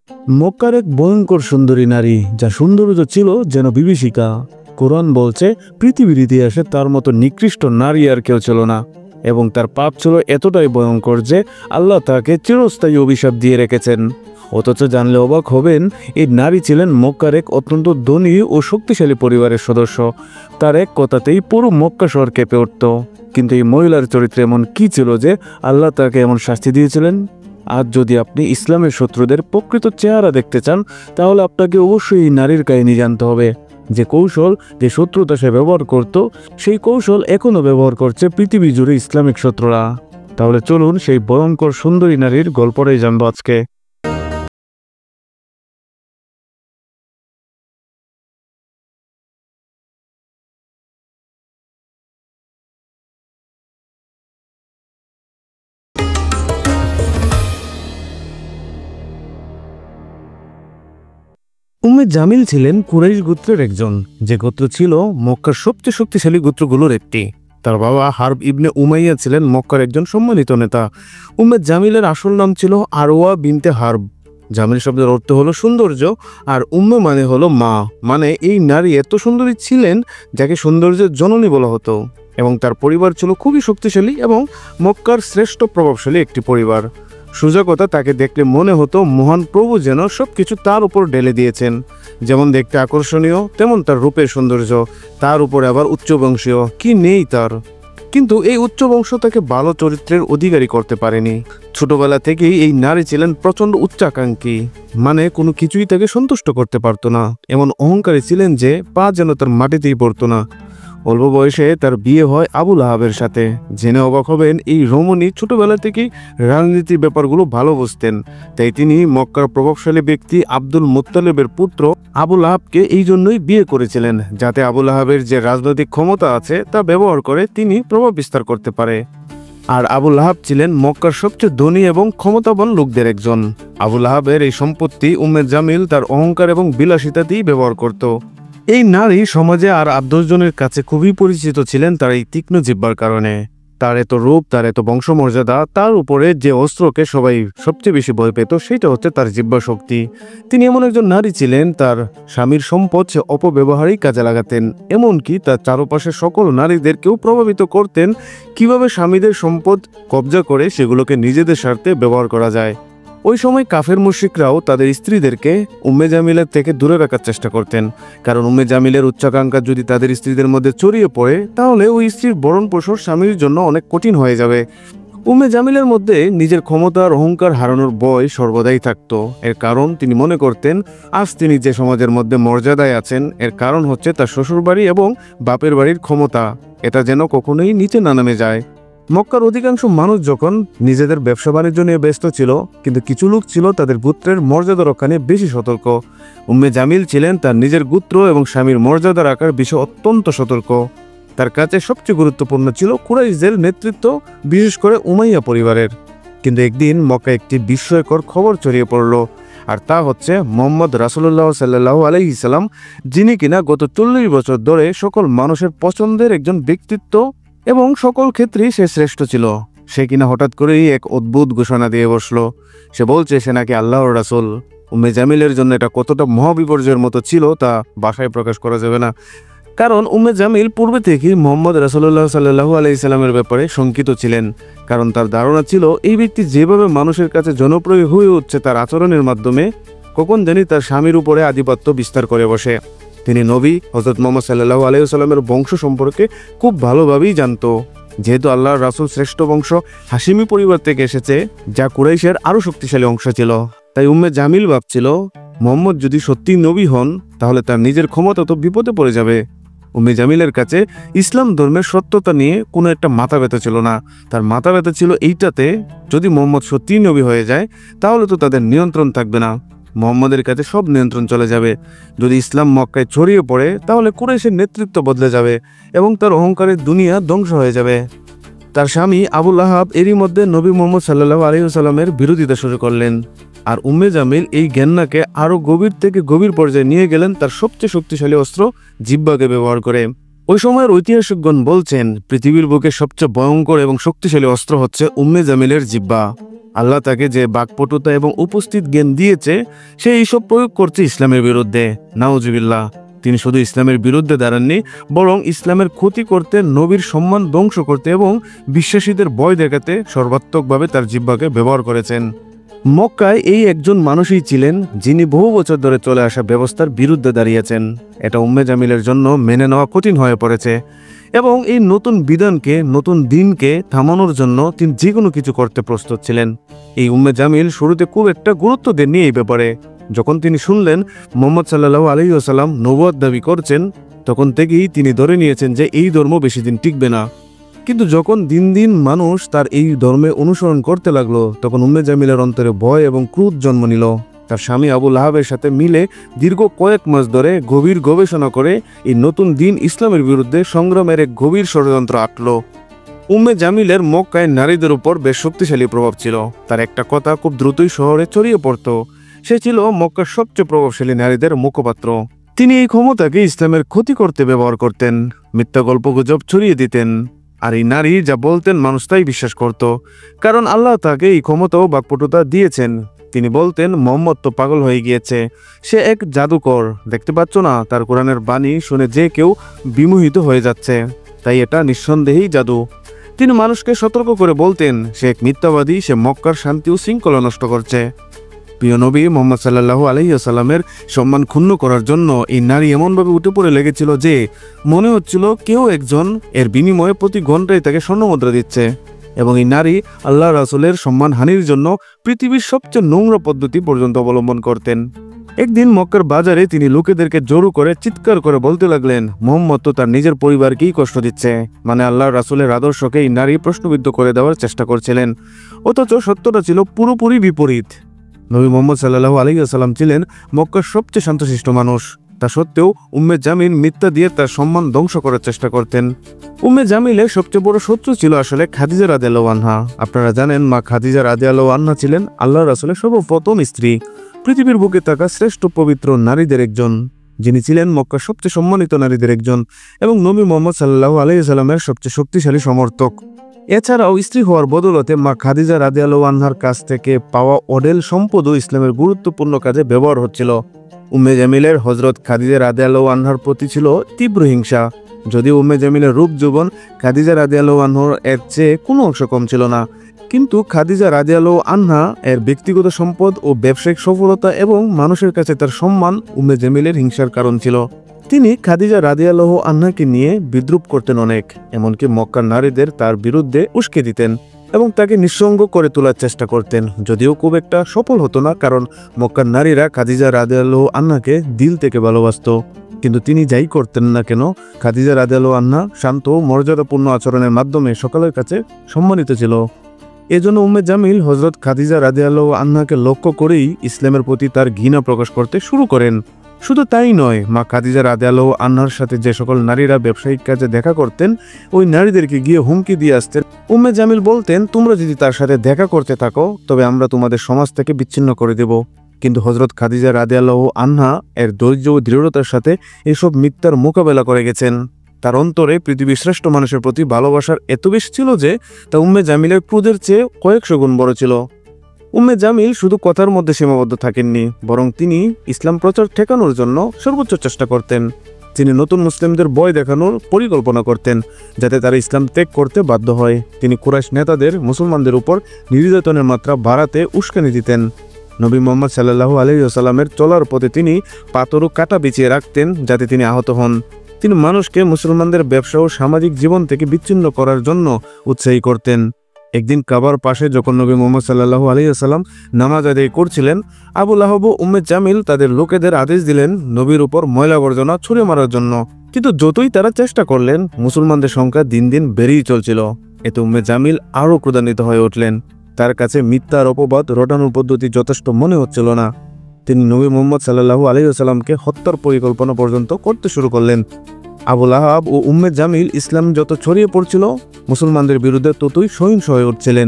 মক্কার এক ভয়ঙ্কর সুন্দরী নারী, যা সৌন্দর্য ছিল যেন বিভীষিকা। কোরআন বলছে পৃথিবীর ইতিহাসে তার মতো নিকৃষ্ট নারী আর কেউ ছিল না, এবং তার পাপ ছিল এতটাই ভয়ঙ্কর যে আল্লাহ তাকে চিরস্থায়ী অভিশাপ দিয়ে রেখেছেন। অথচ জানলে অবাক হবেন, এই নারী ছিলেন মক্কার এক অত্যন্ত ধনী ও শক্তিশালী পরিবারের সদস্য। তার এক কথাতেই পুরো মক্কা শহর কেঁপে উঠত। কিন্তু এই মহিলার চরিত্রে এমন কি ছিল যে আল্লাহ তাকে এমন শাস্তি দিয়েছিলেন? আজ যদি আপনি ইসলামের শত্রুদের প্রকৃত চেহারা দেখতে চান, তাহলে আপনাকে অবশ্যই এই নারীর কাহিনী জানতে হবে। যে কৌশল, যে শত্রুতা সে ব্যবহার করত, সেই কৌশল এখনো ব্যবহার করছে পৃথিবী জুড়ে ইসলামিক শত্রুরা। তাহলে চলুন সেই ভয়ঙ্কর সুন্দরী নারীর গল্পটাই জানবো আজকে। উম্মে জামিল ছিলেন কুরাইশ গোত্রের একজন, যে গোত্র ছিল মক্কার সবচেয়ে শক্তিশালী গোত্রগুলোর একটি। তার বাবা হারব ইবনে উমাইয়া ছিলেন মক্কার একজন সম্মানিত নেতা। উম্মে জামিলের আসল নাম ছিল আরওয়া বিনতে হারব। জামিল শব্দের অর্থ হলো সৌন্দর্য, আর উম্মে মানে হলো মা। মানে এই নারী এত সুন্দরী ছিলেন যাকে সৌন্দর্যের জননী বলা হতো, এবং তার পরিবার ছিল খুবই শক্তিশালী এবং মক্কার শ্রেষ্ঠ প্রভাবশালী একটি পরিবার। সোজা কথা, তাকে দেখলে মনে হতো মহান প্রভু যেন সবকিছু তার উপর ঢেলে দিয়েছেন। যেমন দেখতে আকর্ষণীয়, তেমন তার রূপের সৌন্দর্য, তার উপরে আবার উচ্চবংশীয়, কি নেই তার। কিন্তু এই উচ্চবংশ তাকে ভালো চরিত্রের অধিকারী করতে পারেনি। ছোটবেলা থেকেই এই নারী ছিলেন প্রচণ্ড উচ্চাকাঙ্ক্ষী, মানে কোনো কিছুই তাকে সন্তুষ্ট করতে পারতো না। এমন অহংকারী ছিলেন যে পা যেন তার মাটিতেই পড়তো না। অল্প বয়সে তার বিয়ে হয় আবুল আহাবের সাথে। জেনে অবাক হবেন, এই রমণী ছোটবেলা থেকেই রাজনীতির ব্যাপারগুলো ভালো বুঝতেন। তাই তিনি মক্কার প্রভাবশালী ব্যক্তি আব্দুল মুত্তালিবের পুত্র আবুল আহাবকে এই জন্যই বিয়ে করেছিলেন, যাতে আবুল আহাবের যে রাজনৈতিক ক্ষমতা আছে তা ব্যবহার করে তিনি প্রভাব বিস্তার করতে পারে। আর আবুল আহাব ছিলেন মক্কার সবচেয়ে ধনী এবং ক্ষমতাবান লোকদের একজন। আবুল আহাবের এই সম্পত্তি উম্মে জামিল তার অহংকার এবং বিলাসিতাতেই ব্যবহার করত। এই নারী সমাজে আর 8-10 জনের কাছে খুবই পরিচিত ছিলেন তার এই তীক্ষ্ণ জিহ্বার কারণে। তার এত রূপ, তার এত বংশমর্যাদা, তার উপরে যে অস্ত্রকে সবাই সবচেয়ে বেশি ভয় পেত সেটা হচ্ছে তার জিহ্বা শক্তি। তিনি এমন একজন নারী ছিলেন, তার স্বামীর সম্পদ সে অপব্যবহারেই কাজে লাগাতেন। এমনকি তার চারপাশের সকল নারীদেরকেও প্রভাবিত করতেন কিভাবে স্বামীদের সম্পদ কবজা করে সেগুলোকে নিজেদের স্বার্থে ব্যবহার করা যায়। ওই সময় কাফের মুশরিকরাও তাদের স্ত্রীদেরকে উম্মে জামিলের থেকে দূরে রাখার চেষ্টা করতেন, কারণ উম্মে জামিলের উচ্চাকাঙ্ক্ষা যদি তাদের স্ত্রীদের মধ্যে ছড়িয়ে পড়ে, তাহলে ওই স্ত্রীর ভরণ পোষণ স্বামীর জন্য অনেক কঠিন হয়ে যাবে। উম্মে জামিলের মধ্যে নিজের ক্ষমতার অহংকার হারানোর ভয় সর্বদাই থাকত। এর কারণ তিনি মনে করতেন, আজ তিনি যে সমাজের মধ্যে মর্যাদায় আছেন, এর কারণ হচ্ছে তার শ্বশুরবাড়ি এবং বাপের বাড়ির ক্ষমতা। এটা যেন কখনোই নিচে না নামে যায়। মক্কার অধিকাংশ মানুষ যখন নিজেদের ব্যবসা বাণিজ্য নিয়ে ব্যস্ত ছিল, কিন্তু কিছু লোক ছিল তাদের গোত্রের মর্যাদা রক্ষা নিয়ে বেশি সতর্ক। উম্মে জামিল ছিলেন তার নিজের গোত্র এবং স্বামীর মর্যাদা রাখার বিষয়ে অত্যন্ত সতর্ক। তার কাছে সবচেয়ে গুরুত্বপূর্ণ ছিল কুরাইশদের নেতৃত্ব, বিশেষ করে উমাইয়া পরিবারের। কিন্তু একদিন মক্কায় একটি বিস্ময়কর খবর ছড়িয়ে পড়ল, আর তা হচ্ছে মোহাম্মদ রাসূলুল্লাহ সাল্লাল্লাহু আলাইহি সাল্লাম, যিনি কিনা গত 40 বছর ধরে সকল মানুষের পছন্দের একজন ব্যক্তিত্ব এবং সকল ক্ষেত্রেই সে শ্রেষ্ঠ ছিল, সে কিনা হঠাৎ করেই এক অদ্ভুত ঘোষণা দিয়ে বসলো। সে বলছে সে নাকি আল্লাহর রাসূল। উম্মে জামিলের জন্য এটা কতটা মহাবিপর্যয়ের মতো ছিল তা ভাষায় প্রকাশ করা যাবে না। কারণ উম্মে জামিল পূর্বে থেকেই মোহাম্মদ রাসূলুল্লাহ সাল্লাল্লাহু আলাইহি সাল্লামের ব্যাপারে শঙ্কিত ছিলেন, কারণ তার ধারণা ছিল এই ব্যক্তি যেভাবে মানুষের কাছে জনপ্রিয় হয়ে উঠছে তার আচরণের মাধ্যমে, কখন জানি তার স্বামীর উপরে আধিপত্য বিস্তার করে বসে। তিনি নবী হযরত মুহাম্মদ সাল্লাল্লাহু আলাইহি ওয়াসাল্লামের বংশ সম্পর্কে খুব ভালোভাবেই জানত। যেহেতু আল্লাহর রাসূল শ্রেষ্ঠ বংশ হাশিমি পরিবার থেকে এসেছে, যা কুরাইশের আরও শক্তিশালী অংশ ছিল, তাই উম্মে জামিল ভাবছিল মুহাম্মদ যদি সত্যি নবী হন, তাহলে তার নিজের ক্ষমতা তো বিপদে পড়ে যাবে। উম্মে জামিলের কাছে ইসলাম ধর্মের সত্যতা নিয়ে কোনো একটা মাথা ব্যথা ছিল না। তার মাথা ব্যথা ছিল এইটাতে, যদি মুহাম্মদ সত্যিই নবী হয়ে যায়, তাহলে তো তাদের নিয়ন্ত্রণ থাকবে না। মুহাম্মদের কাছে সব নিয়ন্ত্রণ চলে যাবে। যদি ইসলাম মক্কায় ছড়িয়ে পড়ে, তাহলে কুরাইশের নেতৃত্ব বদলে যাবে এবং তার অহংকারের দুনিয়া ধ্বংস হয়ে যাবে। তার স্বামী আবুল আহাব এরই মধ্যে নবী মুহাম্মদ সাল্লাল্লাহু আলাইহি ওয়াসাল্লামের বিরোধিতা শুরু করলেন। আর উম্মে জামিল এই ঘেন্নাকে আরও গভীর থেকে গভীর পর্যায়ে নিয়ে গেলেন তার সবচেয়ে শক্তিশালী অস্ত্র জিহ্বাকে ব্যবহার করে। ওই সময়ের ঐতিহাসিকগণ বলছেন পৃথিবীর বুকে সবচেয়ে ভয়ঙ্কর এবং শক্তিশালী অস্ত্র হচ্ছে উম্মে জামিলের জিহ্বা। আল্লাহ তাকে যে বাকপটুতা এবং উপস্থিত জ্ঞান দিয়েছে, সে এইসব প্রয়োগ করছে ইসলামের বিরুদ্ধে। নাউজুবিল্লাহ। তিনি শুধু ইসলামের বিরুদ্ধে দাঁড়াননি, বরং ইসলামের ক্ষতি করতে, নবীর সম্মান ধ্বংস করতে এবং বিশ্বাসীদের ভয় দেখাতে সর্বাত্মকভাবে তার জিহ্বাকে ব্যবহার করেছেন। মক্কায় এই একজন মানুষই ছিলেন যিনি বহু বছর ধরে চলে আসা ব্যবস্থার বিরুদ্ধে দাঁড়িয়েছেন। এটা উম্মে জামিলের জন্য মেনে নেওয়া কঠিন হয়ে পড়েছে এবং এই নতুন বিধানকে, নতুন দিনকে থামানোর জন্য তিনি যে কোনো কিছু করতে প্রস্তুত ছিলেন। এই উম্মে জামিল শুরুতে খুব একটা গুরুত্ব দেননি এই ব্যাপারে। যখন তিনি শুনলেন মুহাম্মদ সাল্লাল্লাহু আলাইহি ওয়াসাল্লাম নবুয়ত দাবি করছেন, তখন থেকেই তিনি ধরে নিয়েছেন যে এই ধর্ম বেশি দিন টিকবে না। কিন্তু যখন দিন দিন মানুষ তার এই ধর্মে অনুসরণ করতে লাগলো, তখন উম্মে জামিলের অন্তরে ভয় এবং ক্রোধ জন্ম নিল। তার স্বামী আবু লাহাবের সাথে মিলে দীর্ঘ কয়েক মাস ধরে গভীর গবেষণা করে এই নতুন দিন ইসলামের বিরুদ্ধে সংগ্রামের এক গভীর ষড়যন্ত্র আঁটল। উম্মে জামিলের মক্কায় নারীদের উপর বেশ শক্তিশালী প্রভাব ছিল। তার একটা কথা খুব দ্রুতই শহরে ছড়িয়ে পড়ত। সে ছিল মক্কার সবচেয়ে প্রভাবশালী নারীদের মুখপাত্র। তিনি এই ক্ষমতাকে ইসলামের ক্ষতি করতে ব্যবহার করতেন, মিথ্যা গল্পগুজব ছড়িয়ে দিতেন। আর এই নারী যা বলতেন মানুষ তাই বিশ্বাস করত, কারণ আল্লাহ তাকে এই ক্ষমতা ও বাকপটুতা দিয়েছেন। তিনি বলতেন মোহাম্মদ তো পাগল হয়ে গিয়েছে, সে এক জাদুকর, দেখতে পাচ্ছ না তার কোরআনের বাণী শুনে যে কেউ বিমোহিত হয়ে যাচ্ছে, তাই এটা নিঃসন্দেহেই জাদু। তিনি মানুষকে সতর্ক করে বলতেন সে এক মিথ্যাবাদী, সে মক্কার শান্তি ও শৃঙ্খলা নষ্ট করছে। প্রিয় নবী মুহাম্মদ সাল্লাল্লাহু আলাইহি ওয়াসাল্লামের সম্মান ক্ষুণ্ণ করার জন্য এই নারী এমনভাবে উঠে পড়ে লেগেছিল যে মনে হচ্ছিল কেউ একজন এর বিনিময়ে প্রতি ঘন্টায় তাকে স্বর্ণমুদ্রা দিচ্ছে। এবং এই নারী আল্লাহ রাসূলের সম্মান হানির জন্য পৃথিবীর সবচেয়ে নোংরা পদ্ধতি পর্যন্ত অবলম্বন করতেন। একদিন মক্কার বাজারে তিনি লোকেদেরকে জড়ো করে চিৎকার করে বলতে লাগলেন, মুহাম্মদ তো তার নিজের পরিবারকেই কষ্ট দিচ্ছে। মানে আল্লাহ রাসূলের আদর্শকে এই নারী প্রশ্নবিদ্ধ করে দেওয়ার চেষ্টা করছিলেন। অথচ সত্যটা ছিল পুরোপুরি বিপরীত। নবী মুহাম্মদ সাল্লাল্লাহু আলাইহি ওয়াসাল্লাম ছিলেন মক্কার সবচেয়ে শান্তশিষ্ট মানুষ। তা সত্ত্বেও উম্মে জামিল মিথ্যা দিয়ে তার সম্মান ধ্বংস করার চেষ্টা করতেন। উম্মে জামিলের সবচেয়ে বড় শত্রু ছিল আসলে খাদিজা রাদিয়াল্লাহু আনহা। আপনারা জানেন মা খাদিজা রাদিয়াল্লাহু আনহা ছিলেন আল্লাহর রাসূলের সর্বপ্রথম স্ত্রী, পৃথিবীর বুকে থাকা শ্রেষ্ঠ পবিত্র নারীদের একজন, যিনি ছিলেন মক্কার সবচেয়ে সম্মানিত নারীদের একজন এবং নবী মুহাম্মদ সাল্লাল্লাহু আলাইহি ওয়াসাল্লামের সবচেয়ে শক্তিশালী সমর্থক। এছাড়াও স্ত্রী হওয়ার বদৌলতে মা খাদিজা রাদিয়াল্লাহু আনহার কাছ থেকে পাওয়া অঢেল সম্পদও ইসলামের গুরুত্বপূর্ণ কাজে ব্যবহার হচ্ছিল। উম্মে জামিলের হযরত খাদিজা রাদিয়াল্লাহু আনহার প্রতি ছিল তীব্র হিংসা। যদিও উম্মে জামিলের রূপ যৌবন খাদিজা রাদিয়াল্লাহু আনহার এর চেয়ে কোনো অংশ কম ছিল না, কিন্তু খাদিজা রাদিয়াল্লাহু আনহা এর ব্যক্তিগত সম্পদ ও ব্যবসায়িক সফলতা এবং মানুষের কাছে তার সম্মান উম্মে জামিলের হিংসার কারণ ছিল। তিনি খাদিজা রাদিয়াল্লাহু আনহাকে নিয়ে বিদ্রুপ করতেন অনেক, এমনকি মক্কার নারীদের তার বিরুদ্ধে উস্কে দিতেন এবং তাকে নিঃসঙ্গ করে তোলার চেষ্টা করতেন। যদিও খুব একটা সফল হতো না, কারণ মক্কার নারীরা খাদিজা রাদিয়াল্লাহু আনহাকে দিল থেকে ভালোবাসত। কিন্তু তিনি যাই করতেন না কেন, খাদিজা রাদিয়াল্লাহু আনহা শান্ত ও মর্যাদাপূর্ণ আচরণের মাধ্যমে সকলের কাছে সম্মানিত ছিল। এজন্য উম্মে জামিল হযরত খাদিজা রাদিয়াল্লাহু আনহাকে লক্ষ্য করেই ইসলামের প্রতি তার ঘৃণা প্রকাশ করতে শুরু করেন। শুধু তাই নয়, মা খাদিজা রাদিয়াল্লাহু আনহার সাথে যে সকল নারীরা ব্যবসায়িক কাজে দেখা করতেন, ওই নারীদেরকে গিয়ে হুমকি দিয়ে আসতেন। উম্মে জামিল বলতেন, তোমরা যদি তার সাথে দেখা করতে থাকো তবে আমরা তোমাদের সমাজ থেকে বিচ্ছিন্ন করে দেব। কিন্তু হযরত খাদিজা রাদিয়াল্লাহু আনহা এর ধৈর্য ও দৃঢ়তার সাথে এসব মিথ্যার মোকাবেলা করে গেছেন। তার অন্তরে পৃথিবীর শ্রেষ্ঠ মানুষের প্রতি ভালোবাসার এত বেশি ছিল যে তা উম্মে জামিলের ক্রোধের চেয়ে কয়েকশো গুণ বড় ছিল। উম্মে জামিল শুধু কথার মধ্যে সীমাবদ্ধ থাকেননি, বরং তিনি ইসলাম প্রচার ঠেকানোর জন্য সর্বোচ্চ চেষ্টা করতেন। তিনি নতুন মুসলিমদের ভয় দেখানোর পরিকল্পনা করতেন, যাতে তারা ইসলাম ত্যাগ করতে বাধ্য হয়। তিনি কুরাইশ নেতাদের মুসলমানদের উপর নির্যাতনের মাত্রা বাড়াতে উস্কানি দিতেন। নবী মুহাম্মদ সাল্লাল্লাহু আলাইহি ওয়াসাল্লামের চলার পথে তিনি পাথর ও কাঁটা বিছিয়ে রাখতেন, যাতে তিনি আহত হন। তিনি মানুষকে মুসলমানদের ব্যবসা ও সামাজিক জীবন থেকে বিচ্ছিন্ন করার জন্য উৎসাহী করতেন। একদিন কাবার পাশে যখন নবী মুহাম্মদ সাল্লাল্লাহু আলাইহি ওয়াসাল্লাম নামাজ আদায় করছিলেন, আবু লাহাব ও উম্মে জামিল তাদের লোকেদের আদেশ দিলেন নবীর উপর ময়লা আবর্জনা ছুঁড়ে মারার জন্য। কিন্তু যতই তারা চেষ্টা করলেন, মুসলমানদের সংখ্যা দিন দিন বেড়েই চলছিল। এতে উম্মে জামিল আরও ক্রোধান্বিত হয়ে উঠলেন। তার কাছে মিথ্যার অপবাদ রটানোর পদ্ধতি যথেষ্ট মনে হচ্ছিল না। তিনি নবী মুহাম্মদ সাল্লাল্লাহু আলাইহি ওয়াসাল্লামকে হত্যার পরিকল্পনা পর্যন্ত করতে শুরু করলেন। আবু লাহাব ও উম্মে জামিল ইসলাম যত ছড়িয়ে পড়ছিল, মুসলমানদের বিরুদ্ধে ততই সহিংস হয়ে উঠছিলেন।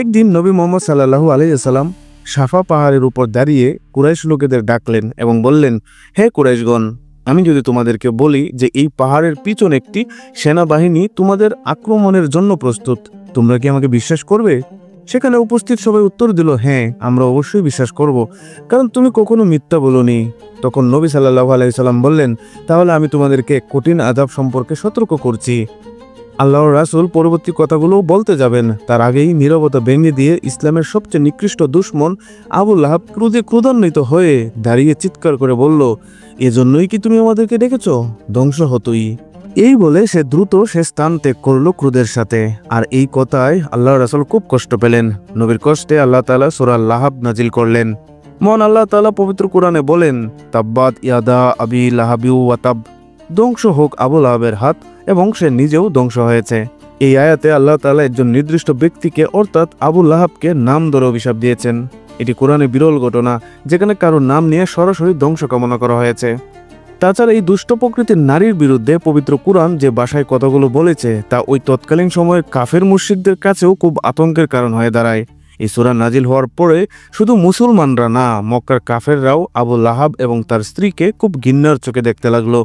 একদিন নবী মুহাম্মদ সাল্লাল্লাহু আলাইহি ওয়াসাল্লাম সাফা পাহাড়ের উপর দাঁড়িয়ে কুরাইশ লোকেদের ডাকলেন এবং বললেন, হে কুরাইশগণ, আমি যদি তোমাদেরকে বলি যে এই পাহাড়ের পিছনে একটি সেনাবাহিনী তোমাদের আক্রমণের জন্য প্রস্তুত, তোমরা কি আমাকে বিশ্বাস করবে? সেখানে উপস্থিত সবাই উত্তর দিল, হ্যাঁ, আমরা অবশ্যই বিশ্বাস করব, কারণ তুমি কখনো মিথ্যা বলোনি। তখন নবী সাল্লাল্লাহু আলাইহি সাল্লাম বললেন, তাহলে আমি তোমাদেরকে কঠিন আযাব সম্পর্কে সতর্ক করছি। আল্লাহর রাসূল পরবর্তী কথাগুলো বলতে যাবেন, তার আগেই নীরবতা ভেঙে দিয়ে ইসলামের সবচেয়ে নিকৃষ্ট দুশমন আবু লাহাব ক্রোধে ক্রোধান্বিত হয়ে দাঁড়িয়ে চিৎকার করে বলল, এজন্যই কি তুমি আমাদেরকে ডেকেছ? ধ্বংস হতই। এই বলে সে দ্রুত সে স্থান ত্যাগ করলো ক্রোধের সাথে। আর এই কথায় আল্লাহর রাসূল খুব কষ্ট পেলেন। নবীর কষ্টে আল্লাহ তাআলা সূরা লাহাব নাজিল করলেন। মহান আল্লাহ তাআলা পবিত্র কোরআনে বলেন, তাব্বাত ইয়াদা আবি লাহাবিউ ওয়া তাব, ধ্বংস হোক আবু লাহাবের হাত, এবং সে নিজেও ধ্বংস হয়েছে। এই আয়াতে আল্লাহ তাআলা একজন নির্দিষ্ট ব্যক্তিকে অর্থাৎ আবু লাহাবকে নাম ধরে অভিশাপ দিয়েছেন। এটি কোরআনে বিরল ঘটনা, যেখানে কারো নাম নিয়ে সরাসরি ধ্বংস কামনা করা হয়েছে। তাছাড়া এই দুষ্ট প্রকৃতির নারীর বিরুদ্ধে পবিত্র কোরআন যে ভাষায় কথাগুলো বলেছে তা ওই তৎকালীন সময়ের কাফের মুশরিকদের কাছেও খুব আতঙ্কের কারণ হয়ে দাঁড়ায়। এই সূরা নাজিল হওয়ার পরে শুধু মুসলমানরা না, মক্কার কাফেররাও আবু লাহাব এবং তার স্ত্রীকে খুব ঘৃণার চোখে দেখতে লাগলো।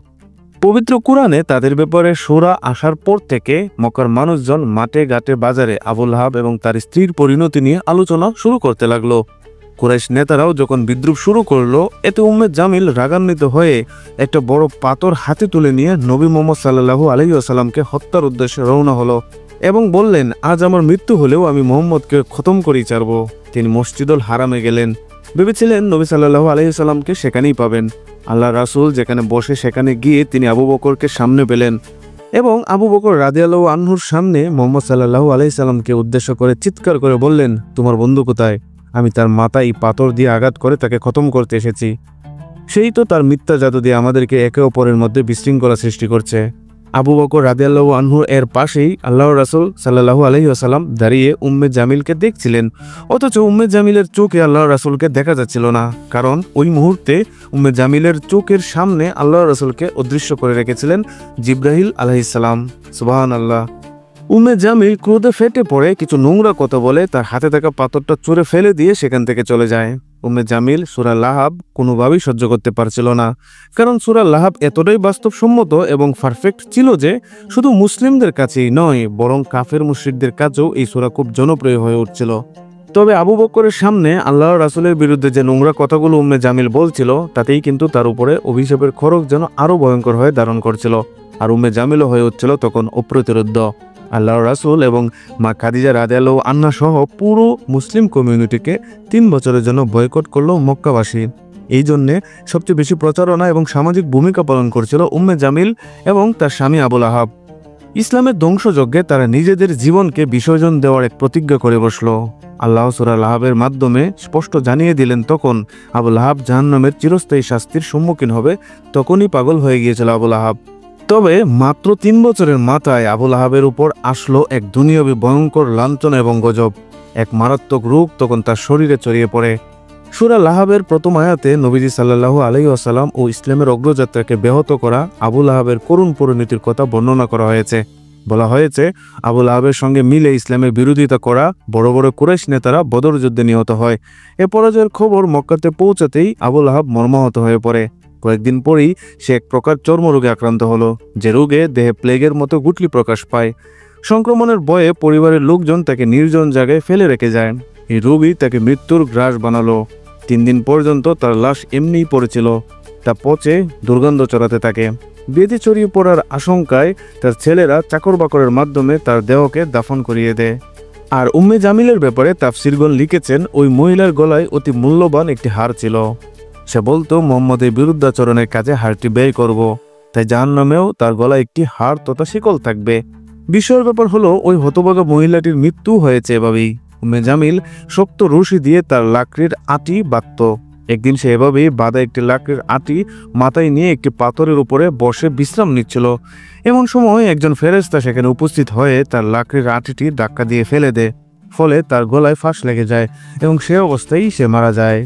পবিত্র কোরআনে তাদের ব্যাপারে সূরা আসার পর থেকে মক্কার মানুষজন মাঠে ঘাটে বাজারে আবু লাহাব এবং তার স্ত্রীর পরিণতি নিয়ে আলোচনা শুরু করতে লাগলো। কুরাইশ নেতারাও যখন বিদ্রুপ শুরু করলো, এতে উম্মে জামিল রাগান্বিত হয়ে একটা বড় পাথর হাতে তুলে নিয়ে নবী মুহাম্মদ সাল্লাল্লাহু আলাইহি ওয়াসাল্লামকে হত্যার উদ্দেশ্যে রওনা হলো এবং বললেন, আজ আমার মৃত্যু হলেও আমি মুহাম্মদকে খতম করেই ছাড়ব। তিনি মসজিদুল হারামে গেলেন। ভেবেছিলেন নবী সাল্লাল্লাহু আলাইহি ওয়াসাল্লামকে সেখানেই পাবেন। আল্লাহ রাসূল যেখানে বসে সেখানে গিয়ে তিনি আবু বকরকে সামনে পেলেন এবং আবু বকর রাদিয়াল্লাহু আনহুর সামনে মুহাম্মদ সাল্লাল্লাহু আলাইহি সাল্লামকে উদ্দেশ্য করে চিৎকার করে বললেন, তোমার বন্ধু কোথায়? আমি তার মাথায় পাথর দিয়ে আঘাত করে তাকে খতম করতে এসেছি। সেই তো তার মিথ্যা জাদু দিয়ে আমাদেরকে একে অপরের মধ্যে বিশৃঙ্খলা সৃষ্টি করছে। আবু বকর রাদিয়াল্লাহু আনহু এর পাশেই আল্লাহর রাসূল সাল্লাল্লাহু আলাইহি ওয়াসাল্লাম দাঁড়িয়ে উম্মে জামিলকে দেখছিলেন, অথচ উম্মে জামিলের চোখে আল্লাহর রাসূলকে দেখা যাচ্ছিল না, কারণ ওই মুহূর্তে উম্মে জামিলের চোখের সামনে আল্লাহর রাসূলকে অদৃশ্য করে রেখেছিলেন জিবরাইল আলাইহিস সালাম। সুবহানাল্লাহ। উম্মে জামিল ক্রোধে ফেটে পড়ে কিছু নোংরা কথা বলে তার হাতে থাকা পাথরটা ছুঁড়ে ফেলে দিয়ে সেখান থেকে চলে যায়। উম্মে জামিল সূরা লাহাব কোনোভাবেই সহ্য করতে পারছিল না, কারণ সূরা লাহাব এতটাই বাস্তবসম্মত এবং পারফেক্ট ছিল যে শুধু মুসলিমদের কাছেই নয়, বরং কাফের মুশরিকদের কাছেও এই সূরা খুব জনপ্রিয় হয়ে উঠছিল। তবে আবু বকরের সামনে আল্লাহর রাসূলের বিরুদ্ধে যে নোংরা কথাগুলো উম্মে জামিল বলছিল, তাতেই কিন্তু তার উপরে অভিশাপের খড়গ যেন আরও ভয়ঙ্কর হয়ে ধারণ করছিল। আর উম্মে জামিলও হয়ে উঠছিল তখন অপ্রতিরোধ্য। আল্লাহর রাসূল এবং মা খাদিজা রাদিয়াল্লাহু আনহা সহ পুরো মুসলিম কমিউনিটিকে 3 বছরের জন্য বয়কট করলো মক্কাবাসী। এই জন্যে সবচেয়ে বেশি প্রচারণা এবং সামাজিক ভূমিকা পালন করছিল উম্মে জামিল এবং তার স্বামী আবু লাহাব। ইসলামের ধ্বংসযজ্ঞে তারা নিজেদের জীবনকে বিসর্জন দেওয়ার এক প্রতিজ্ঞা করে বসল। আল্লাহ সূরা লাহাবের মাধ্যমে স্পষ্ট জানিয়ে দিলেন, তখন আবু লাহাব জাহান্নামের চিরস্থায়ী শাস্তির সম্মুখীন হবে। তখনই পাগল হয়ে গিয়েছিল আবু লাহাব। তবে মাত্র 3 বছরের মাথায় আবু লাহাবের উপর আসলো এক দুনিয়াবী ভয়ঙ্কর লাঞ্ছনা এবং গজব। এক মারাত্মক রোগ তখন তার শরীরে ছড়িয়ে পড়ে। সূরা লাহাবের প্রথম আয়াতে নবীজি সাল্লাল্লাহু আলাইহি ওয়াসাল্লাম ও ইসলামের অগ্রযাত্রাকে ব্যাহত করা আবু লাহাবের করুণ পরিণতির কথা বর্ণনা করা হয়েছে। বলা হয়েছে, আবু লাহাবের সঙ্গে মিলে ইসলামের বিরোধিতা করা বড় বড় কুরাইশ নেতারা বদর যুদ্ধে নিহত হয়। এ পরাজয়ের খবর মক্কাতে পৌঁছাতেই আবু লাহাব মর্মাহত হয়ে পড়ে। কয়েকদিন পরেই সে এক প্রকার চর্মরোগে আক্রান্ত হলো, যে রোগে দেহে প্লেগের মতো গুটলি প্রকাশ পায়। সংক্রমণের ভয়ে পরিবারের লোকজন তাকে নির্জন জায়গায় ফেলে রেখে যায়। এই রোগই তাকে মৃত্যুর গ্রাস বানালো। 3 দিন পর্যন্ত তার লাশ এমনিই পড়েছিল, তা পচে দুর্গন্ধ ছড়াতে থাকে। ব্যাধি ছড়িয়ে পড়ার আশঙ্কায় তার ছেলেরা চাকর বাকরের মাধ্যমে তার দেহকে দাফন করিয়ে দেয়। আর উম্মে জামিলের ব্যাপারে তাফসীরগণ লিখেছেন, ওই মহিলার গলায় অতি মূল্যবান একটি হার ছিল। সে বলতো, মুহাম্মদের বিরুদ্ধাচরণের কাজে হারটি ব্যয় করব, তাই জাহান্নামেও তার গলায় একটি হার তথা শিকল থাকবে। বিষয়ের ব্যাপার হলো, ওই হতভাগা মহিলাটির মৃত্যু হয়েছে এভাবেই। উম্মে জামিল শক্ত রশি দিয়ে তার লাকড়ির আটি বাঁধত। একদিন সে এভাবেই বাঁধা একটি লাকড়ির আটি মাথায় নিয়ে একটি পাথরের উপরে বসে বিশ্রাম নিচ্ছিল। এমন সময় একজন ফেরেশতা সেখানে উপস্থিত হয়ে তার লাকড়ির আটিটি ধাক্কা দিয়ে ফেলে দেয়। ফলে তার গলায় ফাঁস লেগে যায় এবং সে অবস্থায় সে মারা যায়।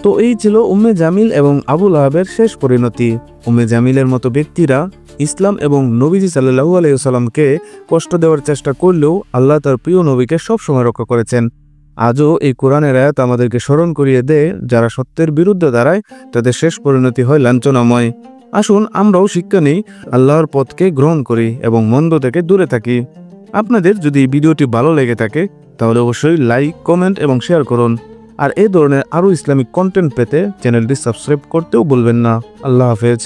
তো এই ছিল উম্মে জামিল এবং আবু লাহাবের শেষ পরিণতি। উম্মে জামিলের মতো ব্যক্তিরা ইসলাম এবং নবীজি সাল্লাল্লাহু আলাইহি ওয়াসাল্লামকে কষ্ট দেওয়ার চেষ্টা করলেও আল্লাহ তার প্রিয় নবীকে সবসময় রক্ষা করেছেন। আজও এই কোরআনের আয়াত আমাদেরকে স্মরণ করিয়ে দেয়, যারা সত্যের বিরুদ্ধে দাঁড়ায় তাদের শেষ পরিণতি হয় লাঞ্ছনাময়। আসুন আমরাও শিক্ষা নিই, আল্লাহর পথকে গ্রহণ করি এবং মন্দ থেকে দূরে থাকি। আপনাদের যদি ভিডিওটি ভালো লেগে থাকে তাহলে অবশ্যই লাইক, কমেন্ট এবং শেয়ার করুন। আর এই ধরনের আরও ইসলামিক কন্টেন্ট পেতে চ্যানেলটি সাবস্ক্রাইব করতেও ভুলবেন না। আল্লাহ হাফেজ।